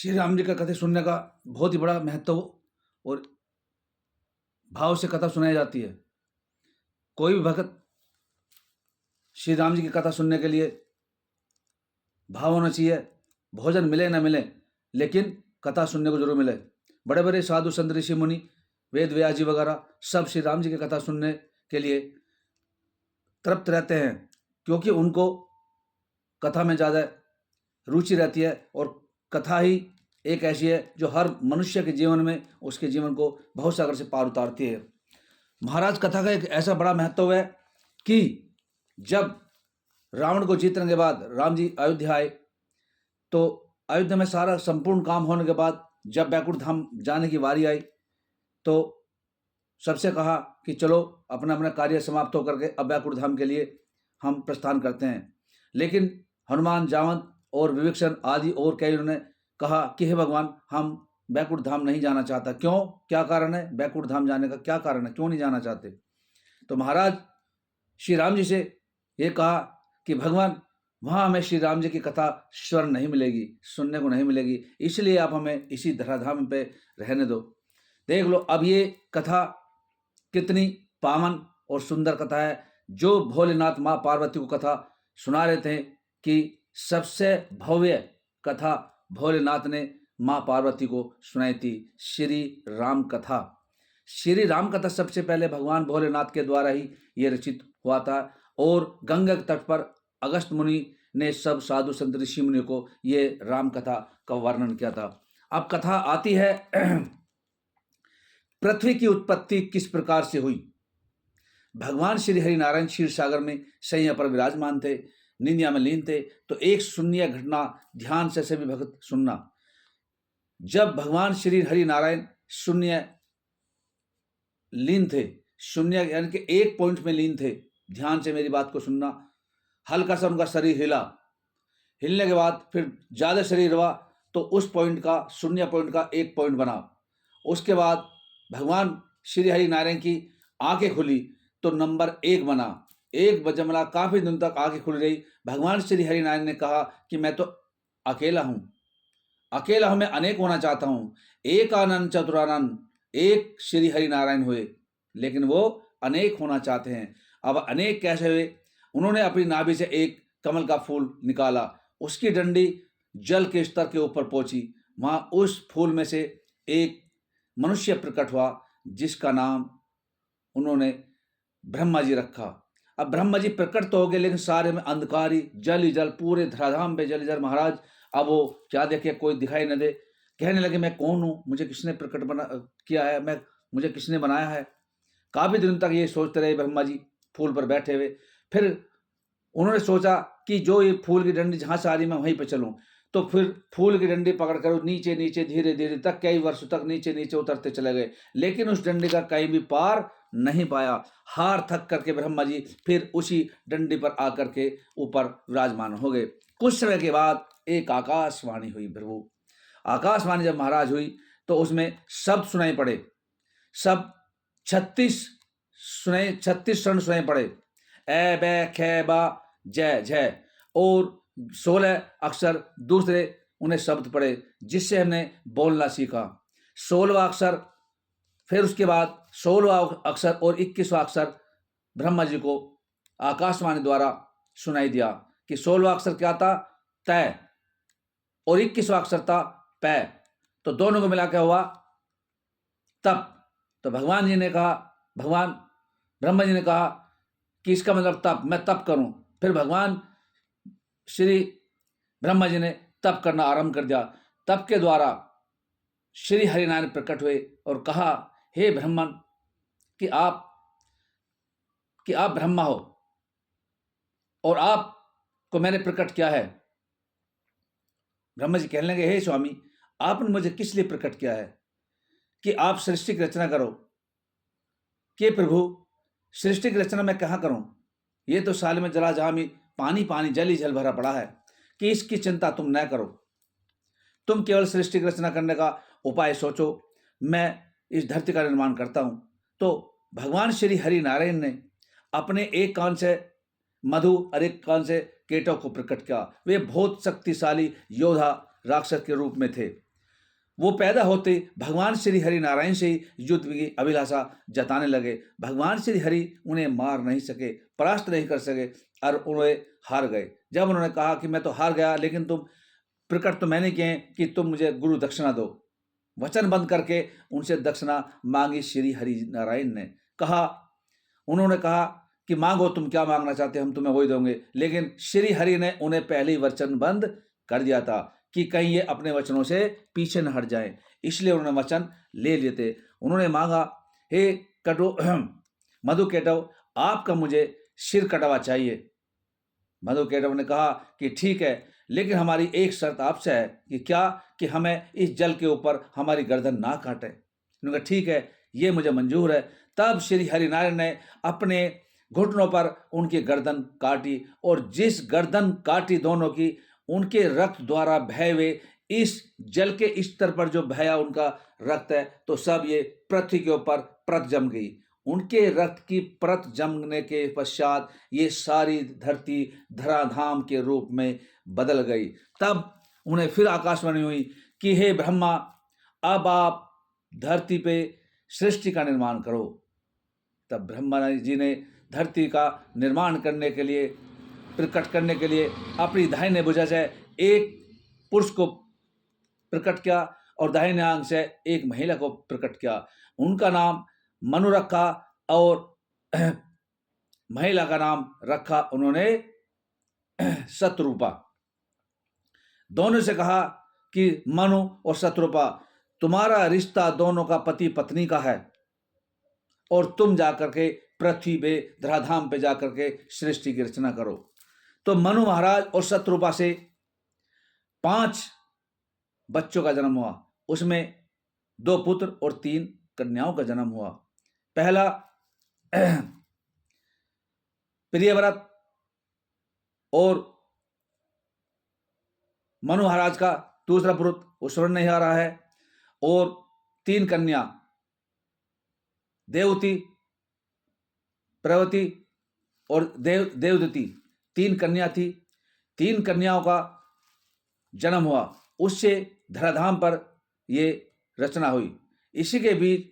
श्री राम जी का कथा सुनने का बहुत ही बड़ा महत्व और भाव से कथा सुनाई जाती है। कोई भी भक्त श्री राम जी की कथा सुनने के लिए भाव होना चाहिए। भोजन मिले ना मिले, लेकिन कथा सुनने को जरूर मिले। बड़े बड़े साधु संत ऋषि मुनि, वेद व्यास जी वगैरह सब श्री राम जी की कथा सुनने के लिए तृप्त रहते हैं, क्योंकि उनको कथा में ज़्यादा रुचि रहती है। और कथा ही एक ऐसी है जो हर मनुष्य के जीवन में उसके जीवन को बहुत सागर से पार उतारती है। महाराज, कथा का एक ऐसा बड़ा महत्व है कि जब रावण को जीतने के बाद राम जी अयोध्या आए, तो अयोध्या में सारा संपूर्ण काम होने के बाद जब बैकुंठ धाम जाने की बारी आई, तो सबसे कहा कि चलो अपना अपना कार्य समाप्त होकर के अब बैकुंठ धाम के लिए हम प्रस्थान करते हैं। लेकिन हनुमान, जावंत और विभीषण आदि और कई ने कहा कि हे भगवान, हम बैकुंठ धाम नहीं जाना चाहता। क्यों? क्या कारण है? बैकुंठ धाम जाने का क्या कारण है? क्यों नहीं जाना चाहते? तो महाराज श्री राम जी से ये कहा कि भगवान, वहाँ हमें श्री राम जी की कथा श्रवण नहीं मिलेगी, सुनने को नहीं मिलेगी, इसलिए आप हमें इसी धराधाम पे रहने दो। देख लो अब ये कथा कितनी पावन और सुंदर कथा है, जो भोलेनाथ माँ पार्वती को कथा सुना रहे थे कि सबसे भव्य कथा भोलेनाथ ने माँ पार्वती को सुनाई थी, श्री राम कथा। श्री राम कथा सबसे पहले भगवान भोलेनाथ के द्वारा ही ये रचित हुआ था, और गंगा के तट पर अगस्त मुनि ने सब साधु संत ऋषि मुनि को ये राम कथा का वर्णन किया था। अब कथा आती है पृथ्वी की उत्पत्ति किस प्रकार से हुई। भगवान श्री हरि नारायण क्षीर सागर में शैया पर विराजमान थे, निंदिया में लीन थे। तो एक शून्य घटना ध्यान से सभी भक्त सुनना। जब भगवान श्री हरि नारायण शून्य लीन थे, शून्य यानी कि एक पॉइंट में लीन थे, ध्यान से मेरी बात को सुनना। हल्का सा उनका शरीर हिला, हिलने के बाद फिर ज्यादा शरीर हुआ, तो उस पॉइंट का, शून्य पॉइंट का एक पॉइंट बना। उसके बाद भगवान श्री हरि नारायण की आंखें खुली तो नंबर 1 बना। एक बजमला काफी दिन तक आंखें खुल रही। भगवान श्री हरि नारायण ने कहा कि मैं तो अकेला हूं, अकेला हूं, मैं अनेक होना चाहता हूं। एक आनंद चतुरानंद, एक श्री हरि नारायण हुए, लेकिन वो अनेक होना चाहते हैं। अब अनेक कैसे हुए? उन्होंने अपनी नाभि से एक कमल का फूल निकाला, उसकी डंडी जल के स्तर के ऊपर पहुंची। वहां उस फूल में से एक मनुष्य प्रकट हुआ, जिसका नाम उन्होंने ब्रह्मा जी रखा। अब ब्रह्मा जी प्रकट तो हो गए, लेकिन सारे में अंधकार ही, जल ही जल, पूरे धराधाम पे जल ही जल। महाराज अब वो क्या देखे, कोई दिखाई न दे। कहने लगे मैं कौन हूँ, मुझे किसने प्रकट बना किया है, मुझे किसने बनाया है। काफी दिन तक ये सोचते रहे ब्रह्मा जी फूल पर बैठे हुए। फिर उन्होंने सोचा कि जो ये फूल की डंडी जहां से आ रही मैं वहीं पर चलूं। तो फिर फूल की डंडी पकड़कर नीचे नीचे धीरे धीरे तक कई वर्षों तक नीचे नीचे उतरते चले गए, लेकिन उस डंडी का कहीं भी पार नहीं पाया। हार थक करके ब्रह्मा जी फिर उसी डंडी पर आकर के ऊपर विराजमान हो गए। कुछ समय के बाद एक आकाशवाणी हुई प्रभु। आकाशवाणी जब महाराज हुई तो उसमें शब्द सुनाई पड़े, सब 36 स्वर्ण सुनाई पड़े, ए बे खे बा जय जय, और 16 अक्षर दूसरे उन्हें शब्द पड़े, जिससे हमने बोलना सीखा। 16वां अक्षर, फिर उसके बाद 16वां अक्षर और 21वां अक्षर ब्रह्मा जी को आकाशवाणी द्वारा सुनाई दिया कि 16वां अक्षर क्या था? तय, और 21वां अक्षर था पै। तो दोनों को मिला के हुआ तप। तो भगवान जी ने कहा, भगवान ब्रह्मा जी ने कहा कि इसका मतलब तप, मैं तप करूं। फिर भगवान श्री ब्रह्मा जी ने तप करना आरंभ कर दिया। तप के द्वारा श्री हरिनारायण प्रकट हुए और कहा, हे ब्रह्मन, कि आप ब्रह्मा हो और आपको मैंने प्रकट किया है। ब्रह्मा जी कहने लगे, हे स्वामी, आपने मुझे किस लिए प्रकट किया है? कि आप सृष्टि की रचना करो। कि प्रभु, सृष्टि की रचना मैं कहाँ करूं? ये तो साल में जला जहां में पानी पानी, जल ही जल भरा पड़ा है, कि इसकी चिंता तुम न करो। तुम केवल सृष्टि की रचना करने का उपाय सोचो, मैं इस धरती का निर्माण करता हूं। तो भगवान श्री हरि नारायण ने अपने एक कान से मधु और एक कान से केटव को प्रकट किया। वे बहुत शक्तिशाली योद्धा राक्षस के रूप में थे। वो पैदा होते ही भगवान श्री हरि नारायण से ही युद्ध की अभिलाषा जताने लगे। भगवान श्री हरि उन्हें मार नहीं सके, परास्त नहीं कर सके और उन्हें हार गए। जब उन्होंने कहा कि मैं तो हार गया, लेकिन तुम प्रकट तो मैंने किए कि तुम मुझे गुरु दक्षिणा दो, वचन बंद करके उनसे दक्षिणा मांगी श्री हरि नारायण ने। उन्होंने कहा कि मांगो, तुम क्या मांगना चाहते हम तुम्हें वही देंगे। लेकिन श्री हरि ने उन्हें पहले ही वचन बंद कर दिया था कि कहीं ये अपने वचनों से पीछे न हट जाएं, इसलिए उन्होंने वचन ले लिए थे। उन्होंने मांगा, हे मधुकेटव, आपका मुझे सिर कटवा चाहिए। मधुकेटव ने कहा कि ठीक है, लेकिन हमारी एक शर्त आपसे है कि क्या, कि हमें इस जल के ऊपर हमारी गर्दन ना काटे। उन्होंने कहा ठीक है, ये मुझे मंजूर है। तब श्री हरिनारायण ने अपने घुटनों पर उनकी गर्दन काटी, और जिस गर्दन काटी दोनों की, उनके रक्त द्वारा बहे हुए इस जल के स्तर पर जो बहया उनका रक्त है, तो सब ये पृथ्वी के ऊपर परत जम गई। उनके रक्त की परत जमने के पश्चात ये सारी धरती धराधाम के रूप में बदल गई। तब उन्हें फिर आकाशवाणी हुई कि हे ब्रह्मा, अब आप धरती पे सृष्टि का निर्माण करो। तब ब्रह्मा जी ने धरती का निर्माण करने के लिए, प्रकट करने के लिए अपनी दाहिने भुजा से एक पुरुष को प्रकट किया और दाहिने आंग से एक महिला को प्रकट किया। उनका नाम मनु रखा और महिला का नाम रखा उन्होंने शत्रुपा। दोनों से कहा कि मनु और शत्रुपा, तुम्हारा रिश्ता दोनों का पति पत्नी का है, और तुम जाकर के पृथ्वी पे धराधाम पे जाकर के सृष्टि की रचना करो। तो मनु महाराज और शत्रुपा से 5 बच्चों का जन्म हुआ। उसमें 2 पुत्र और 3 कन्याओं का जन्म हुआ। पहला प्रियव्रत और मनु महाराज का दूसरा पुत्र, वो स्वर्ण नहीं आ रहा है, और 3 कन्या, देवती, प्रवती और देवदती, 3 कन्या थी। 3 कन्याओं का जन्म हुआ, उससे धराधाम पर ये रचना हुई। इसी के बीच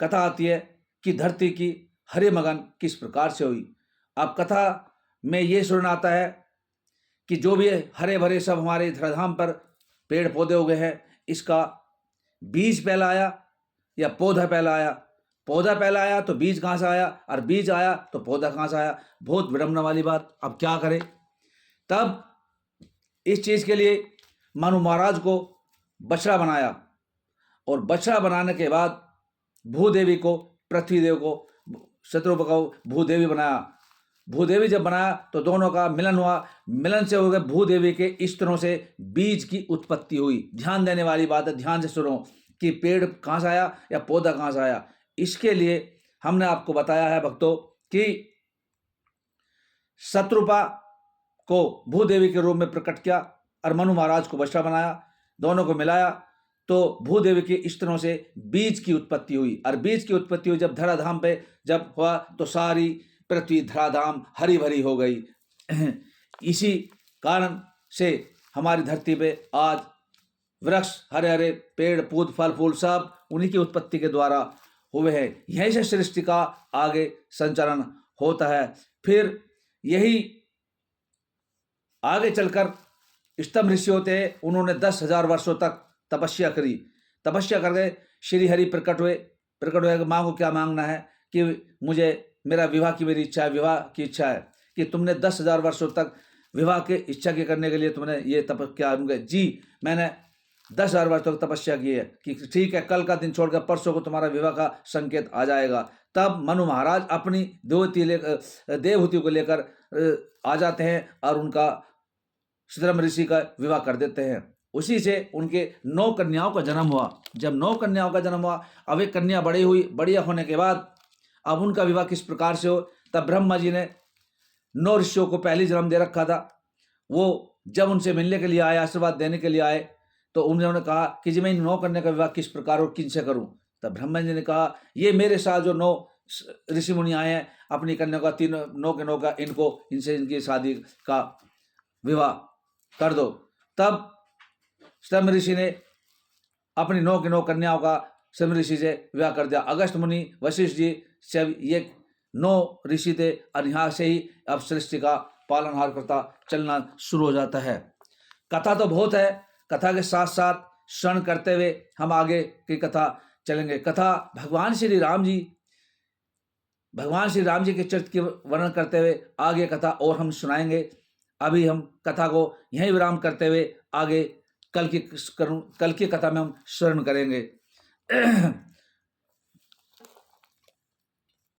कथा आती है कि धरती की हरे मगन किस प्रकार से हुई। अब कथा में ये सुनना आता है कि जो भी हरे भरे सब हमारे धराधाम पर पेड़ पौधे उगे हैं, इसका बीज पहला आया या पौधा पहला आया। पौधा पहला आया तो बीज कहाँ से आया, और बीज आया तो पौधा कहाँ से आया। बहुत विडंबना वाली बात। अब क्या करें। तब इस चीज़ के लिए मनु महाराज को बछड़ा बनाया, और बछड़ा बनाने के बाद भूदेवी को, पृथ्वी देव को, शत्रुपा को भूदेवी बनाया। भूदेवी जब बनाया तो दोनों का मिलन हुआ। मिलन से हो गए भूदेवी के स्तनों से बीज की उत्पत्ति हुई। ध्यान देने वाली बात है, ध्यान से सुनो कि पेड़ कहाँ से आया या पौधा कहाँ से आया। इसके लिए हमने आपको बताया है भक्तों कि शत्रुपा को भूदेवी के रूप में प्रकट किया और मनु महाराज को बछड़ा बनाया, दोनों को मिलाया तो भूदेवी के स्तनों से बीज की उत्पत्ति हुई। और बीज की उत्पत्ति हुई जब धराधाम पे जब हुआ तो सारी पृथ्वी धराधाम हरी भरी हो गई। इसी कारण से हमारी धरती पे आज वृक्ष, हरे हरे पेड़ पौध, फल फूल सब उन्हीं की उत्पत्ति के द्वारा हुए हैं। यहीं से सृष्टि का आगे संचालन होता है। फिर यही आगे चलकर स्तंभ ऋषि होते हैं, उन्होंने 10,000 वर्षों तक तपस्या करी। तपस्या करके श्री हरि प्रकट हुए कि मांगो, क्या मांगना है। कि मुझे मेरा विवाह की मेरी इच्छा है, विवाह की इच्छा है। कि तुमने 10,000 वर्षों तक विवाह के इच्छा के करने के लिए तुमने ये तपस्या जी, मैंने 10,000 वर्ष तक तपस्या की है। कि ठीक है, कल का दिन छोड़कर परसों को तुम्हारा विवाह का संकेत आ जाएगा। तब मनु महाराज अपनी देवहूति को लेकर आ जाते हैं और उनका स्तंभ ऋषि का विवाह कर देते हैं। उसी से उनके 9 कन्याओं का जन्म हुआ। जब 9 कन्याओं का जन्म हुआ, अब एक कन्या बड़ी हुई, बढ़िया होने के बाद अब उनका विवाह किस प्रकार से हो। तब ब्रह्मा जी ने 9 ऋषियों को पहले जन्म दे रखा था। वो जब उनसे मिलने के लिए आए, आशीर्वाद देने के लिए आए, तो उन्होंने कहा कि जी मैं इन 9 कन्या का विवाह किस प्रकार और किन से करूं। तब ब्रह्मा जी ने कहा, ये मेरे साथ जो 9 ऋषि मुनि आए हैं, अपनी कन्या का 9 के 9 का इनसे इनकी शादी का विवाह कर दो। तब स्तंभ ऋषि ने अपनी 9 की 9 कन्याओं का सिम ऋषि से विवाह कर दिया। अगस्त मुनि, वशिष्ठ जी से ये 9 ऋषि थे और यहाँ से ही अब सृष्टि का पालनहार करता चलना शुरू हो जाता है। कथा तो बहुत है, कथा के साथ साथ श्रवण करते हुए हम आगे की कथा चलेंगे। कथा भगवान श्री राम जी के चरित्र के वर्णन करते हुए आगे कथा और हम सुनाएंगे। अभी हम कथा को यहीं विराम करते हुए आगे कल की कथा में हम श्रवण करेंगे।